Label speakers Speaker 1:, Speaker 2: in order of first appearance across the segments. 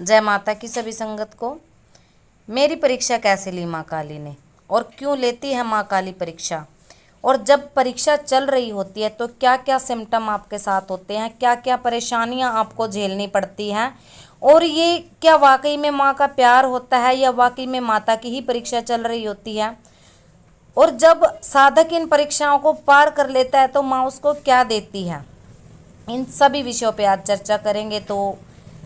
Speaker 1: जय माता की सभी संगत को। मेरी परीक्षा कैसे ली माँ काली ने, और क्यों लेती है माँ काली परीक्षा, और जब परीक्षा चल रही होती है तो क्या क्या सिम्टम आपके साथ होते हैं, क्या क्या परेशानियां आपको झेलनी पड़ती हैं, और ये क्या वाकई में माँ का प्यार होता है या वाकई में माता की ही परीक्षा चल रही होती है, और जब साधक इन परीक्षाओं को पार कर लेता है तो माँ उसको क्या देती है। इन सभी विषयों पे आज चर्चा करेंगे। तो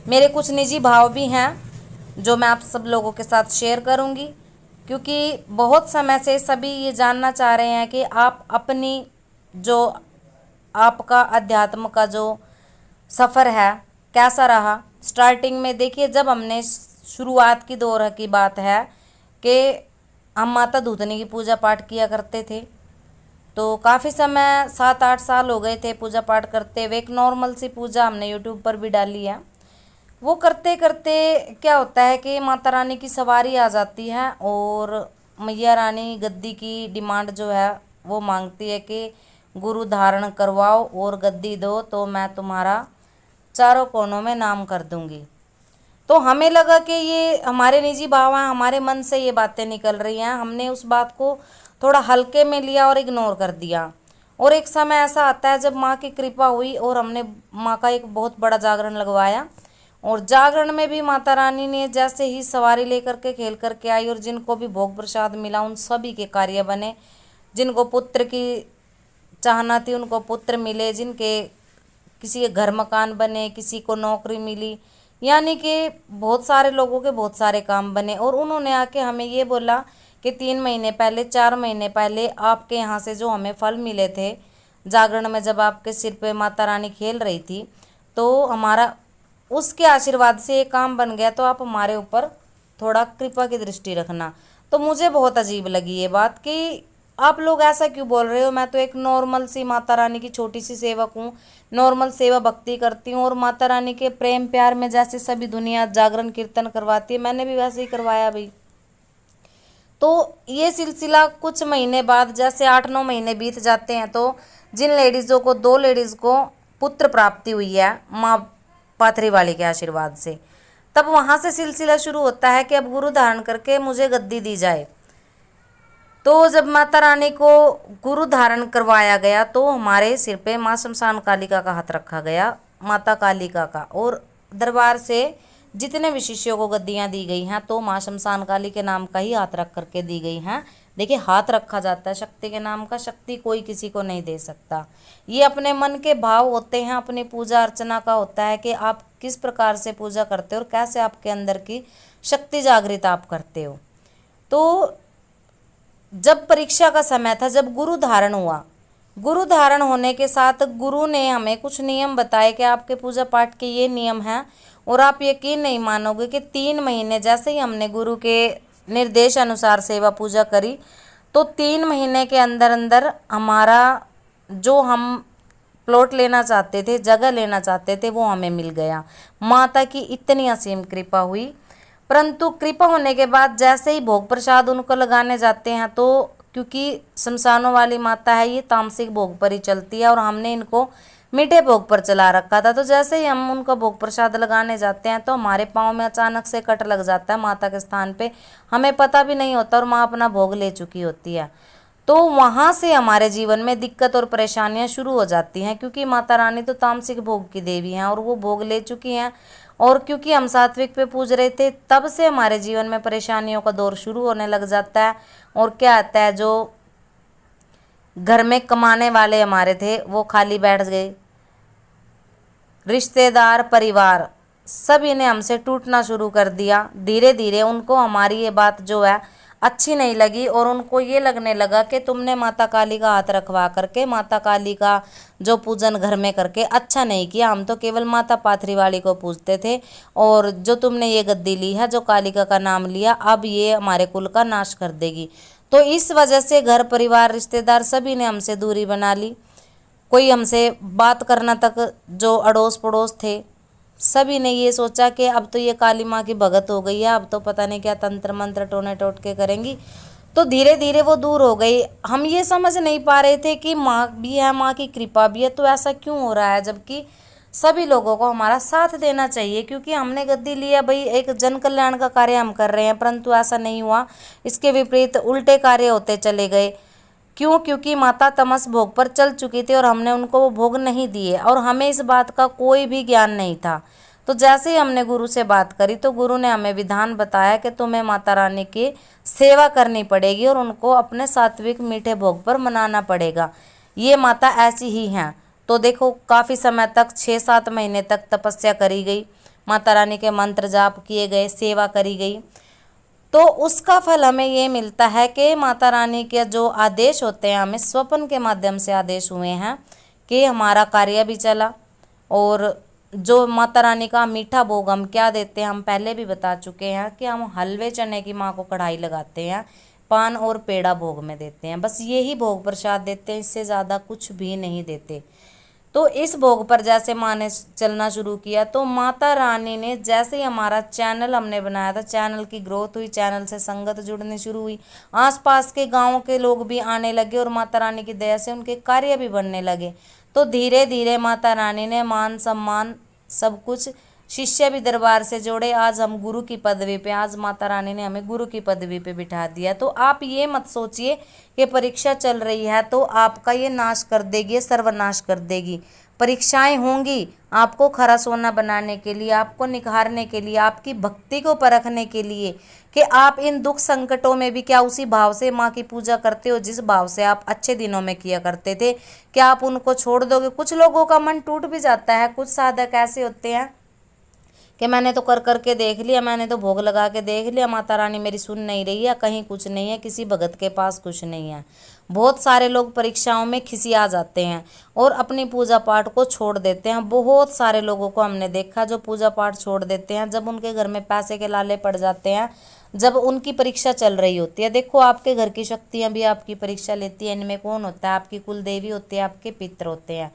Speaker 1: मेरे कुछ निजी भाव भी हैं जो मैं आप सब लोगों के साथ शेयर करूंगी, क्योंकि बहुत समय से सभी ये जानना चाह रहे हैं कि आप अपनी जो आपका अध्यात्म का जो सफ़र है कैसा रहा। स्टार्टिंग में देखिए, जब हमने शुरुआत की दौर की बात है कि हम माता धूतनी की पूजा पाठ किया करते थे, तो काफ़ी समय 7-8 साल हो गए थे पूजा पाठ करते हुए। एक नॉर्मल सी पूजा हमने यूट्यूब पर भी डाली है। वो करते करते क्या होता है कि माता रानी की सवारी आ जाती है और मैया रानी गद्दी की डिमांड जो है वो मांगती है कि गुरु धारण करवाओ और गद्दी दो तो मैं तुम्हारा चारों कोनों में नाम कर दूंगी। तो हमें लगा कि ये हमारे निजी भाव हैं, हमारे मन से ये बातें निकल रही हैं। हमने उस बात को थोड़ा हल्के में लिया और इग्नोर कर दिया। और एक समय ऐसा आता है जब माँ की कृपा हुई और हमने माँ का एक बहुत बड़ा जागरण लगवाया, और जागरण में भी माता रानी ने जैसे ही सवारी लेकर के खेल करके आई, और जिनको भी भोग प्रसाद मिला उन सभी के कार्य बने। जिनको पुत्र की चाहना थी उनको पुत्र मिले, जिनके किसी के घर मकान बने, किसी को नौकरी मिली, यानी कि बहुत सारे लोगों के बहुत सारे काम बने। और उन्होंने आके हमें ये बोला कि 3 महीने पहले 4 महीने पहले आपके यहाँ से जो हमें फल मिले थे जागरण में, जब आपके सिर पे माता रानी खेल रही थी, तो हमारा उसके आशीर्वाद से ये काम बन गया, तो आप हमारे ऊपर थोड़ा कृपा की दृष्टि रखना। तो मुझे बहुत अजीब लगी ये बात कि आप लोग ऐसा क्यों बोल रहे हो। मैं तो एक नॉर्मल सी माता रानी की छोटी सी सेवक हूँ, नॉर्मल सेवा भक्ति करती हूँ, और माता रानी के प्रेम प्यार में जैसे सभी दुनिया जागरण कीर्तन करवाती है मैंने भी वैसे ही करवाया भाई। तो ये सिलसिला कुछ महीने बाद जैसे 8-9 महीने बीत जाते हैं, तो जिन लेडीज़ों को 2 लेडीज़ को पुत्र प्राप्ति हुई है माँ पाथरी वाली के आशीर्वाद से, तब वहाँ से सिलसिला शुरू होता है कि अब गुरु धारण करके मुझे गद्दी दी जाए। तो जब माता रानी को गुरु धारण करवाया गया तो हमारे सिर पे माँ शमशान कालिका का हाथ रखा गया, माता कालिका का, और दरबार से जितने भी शिष्यों को गद्दियाँ दी गई हैं तो माँ शमशान काली के नाम का ही हाथ रख करके दी गई हैं। देखिए, हाथ रखा जाता है शक्ति के नाम का, शक्ति कोई किसी को नहीं दे सकता। ये अपने मन के भाव होते हैं, अपनी पूजा अर्चना का होता है कि आप किस प्रकार से पूजा करते हो और कैसे आपके अंदर की शक्ति जागृत आप करते हो। तो जब परीक्षा का समय था, जब गुरु धारण हुआ, गुरु धारण होने के साथ गुरु ने हमें कुछ नियम बताए कि आपके पूजा पाठ के ये नियम हैं, और आप यकीन नहीं मानोगे कि 3 महीने जैसे ही हमने गुरु के निर्देश अनुसार सेवा पूजा करी, तो 3 महीने के अंदर अंदर हमारा जो हम प्लॉट लेना चाहते थे, जगह लेना चाहते थे, वो हमें मिल गया। माता की इतनी असीम कृपा हुई। परंतु कृपा होने के बाद जैसे ही भोग प्रसाद उनको लगाने जाते हैं, तो क्योंकि शमशानों वाली माता है, ये तामसिक भोग पर ही चलती है और हमने इनको मीठे भोग पर चला रखा था। तो जैसे ही हम उनका भोग प्रसाद लगाने जाते हैं तो हमारे पाँव में अचानक से कट लग जाता है माता के स्थान पे, हमें पता भी नहीं होता और माँ अपना भोग ले चुकी होती है। तो वहाँ से हमारे जीवन में दिक्कत और परेशानियाँ शुरू हो जाती हैं, क्योंकि माता रानी तो तामसिक भोग की देवी हैं और वो भोग ले चुकी हैं, और क्योंकि हम सात्विक पे पूज रहे थे, तब से हमारे जीवन में परेशानियों का दौर शुरू होने लग जाता है। और क्या आता है, जो घर में कमाने वाले हमारे थे वो खाली बैठ गए, रिश्तेदार परिवार सभी ने हमसे टूटना शुरू कर दिया। धीरे धीरे उनको हमारी ये बात जो है अच्छी नहीं लगी, और उनको ये लगने लगा कि तुमने माता काली का हाथ रखवा करके माता काली का जो पूजन घर में करके अच्छा नहीं किया। हम तो केवल माता पाथरी वाली को पूजते थे, और जो तुमने ये गद्दी ली है, जो कालिका का नाम लिया, अब ये हमारे कुल का नाश कर देगी। तो इस वजह से घर परिवार रिश्तेदार सभी ने हमसे दूरी बना ली। कोई हमसे बात करना तक, जो अड़ोस पड़ोस थे, सभी ने ये सोचा कि अब तो ये काली माँ की भगत हो गई है, अब तो पता नहीं क्या तंत्र मंत्र टोने टोटके करेंगी। तो धीरे धीरे वो दूर हो गई। हम ये समझ नहीं पा रहे थे कि माँ भी है, माँ की कृपा भी है, तो ऐसा क्यों हो रहा है, जबकि सभी लोगों को हमारा साथ देना चाहिए, क्योंकि हमने गद्दी लिया भाई, एक जन कल्याण का कार्य हम कर रहे हैं, परंतु ऐसा नहीं हुआ, इसके विपरीत उल्टे कार्य होते चले गए। क्यों? क्योंकि माता तमस भोग पर चल चुकी थी और हमने उनको वो भोग नहीं दिए और हमें इस बात का कोई भी ज्ञान नहीं था। तो जैसे ही हमने गुरु से बात करी तो गुरु ने हमें विधान बताया कि तुम्हें माता रानी की सेवा करनी पड़ेगी और उनको अपने सात्विक मीठे भोग पर मनाना पड़ेगा। ये माता ऐसी ही हैं। तो देखो, काफ़ी समय तक 6-7 महीने तक तपस्या करी गई, माता रानी के मंत्र जाप किए गए, सेवा करी गई। तो उसका फल हमें ये मिलता है कि माता रानी के जो आदेश होते हैं, हमें स्वप्न के माध्यम से आदेश हुए हैं कि हमारा कार्य भी चला। और जो माता रानी का मीठा भोग हम क्या देते हैं, हम पहले भी बता चुके हैं कि हम हलवे चने की माँ को कढ़ाई लगाते हैं, पान और पेड़ा भोग में देते हैं, बस यही भोग प्रसाद देते हैं, इससे ज़्यादा कुछ भी नहीं देते। तो इस भोग पर जैसे माँ ने चलना शुरू किया तो माता रानी ने जैसे ही हमारा चैनल हमने बनाया था, चैनल की ग्रोथ हुई, चैनल से संगत जुड़नी शुरू हुई, आसपास के गांवों के लोग भी आने लगे और माता रानी की दया से उनके कार्य भी बढ़ने लगे। तो धीरे धीरे माता रानी ने मान सम्मान सब कुछ, शिष्य भी दरबार से जोड़े, आज हम गुरु की पदवी पे, आज माता रानी ने हमें गुरु की पदवी पे बिठा दिया। तो आप ये मत सोचिए कि परीक्षा चल रही है तो आपका ये नाश कर देगी, सर्वनाश कर देगी। परीक्षाएं होंगी आपको खरा सोना बनाने के लिए, आपको निखारने के लिए, आपकी भक्ति को परखने के लिए कि आप इन दुख संकटों में भी क्या उसी भाव से माँ की पूजा करते हो जिस भाव से आप अच्छे दिनों में किया करते थे। क्या आप उनको छोड़ दोगे? कुछ लोगों का मन टूट भी जाता है। कुछ साधक ऐसे होते हैं कि मैंने तो कर करके देख लिया, मैंने तो भोग लगा के देख लिया, माता रानी मेरी सुन नहीं रही है, कहीं कुछ नहीं है, किसी भगत के पास कुछ नहीं है। बहुत सारे लोग परीक्षाओं में खिसिया जाते हैं और अपनी पूजा पाठ को छोड़ देते हैं। बहुत सारे लोगों को हमने देखा जो पूजा पाठ छोड़ देते हैं जब उनके घर में पैसे के लाले पड़ जाते हैं, जब उनकी परीक्षा चल रही होती है। देखो, आपके घर की शक्तियाँ भी आपकी परीक्षा लेती है। इनमें कौन होता है? आपकी कुल देवी होती है, आपके पितर होते हैं।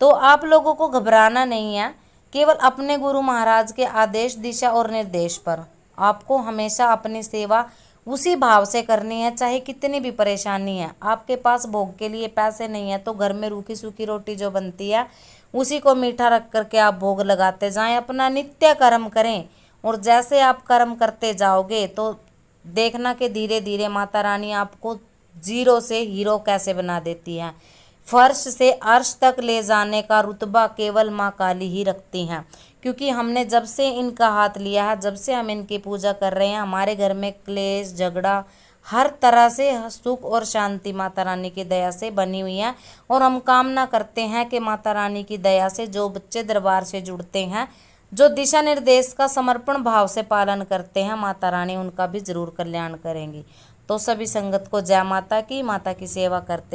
Speaker 1: तो आप लोगों को घबराना नहीं है, केवल अपने गुरु महाराज के आदेश, दिशा और निर्देश पर आपको हमेशा अपनी सेवा उसी भाव से करनी है, चाहे कितनी भी परेशानी है। आपके पास भोग के लिए पैसे नहीं है तो घर में रूखी सूखी रोटी जो बनती है उसी को मीठा रख करके आप भोग लगाते जाएं, अपना नित्य कर्म करें। और जैसे आप कर्म करते जाओगे तो देखना कि धीरे धीरे माता रानी आपको जीरो से हीरो कैसे बना देती है। फर्श से अर्श तक ले जाने का रुतबा केवल माँ काली ही रखती हैं, क्योंकि हमने जब से इनका हाथ लिया है, जब से हम इनकी पूजा कर रहे हैं, हमारे घर में क्लेश झगड़ा हर तरह से सुख और शांति माता रानी की दया से बनी हुई है। और हम कामना करते हैं कि माता रानी की दया से जो बच्चे दरबार से जुड़ते हैं, जो दिशा निर्देश का समर्पण भाव से पालन करते हैं, माता रानी उनका भी जरूर कल्याण करेंगी। तो सभी संगत को जय माता की, माता की सेवा करते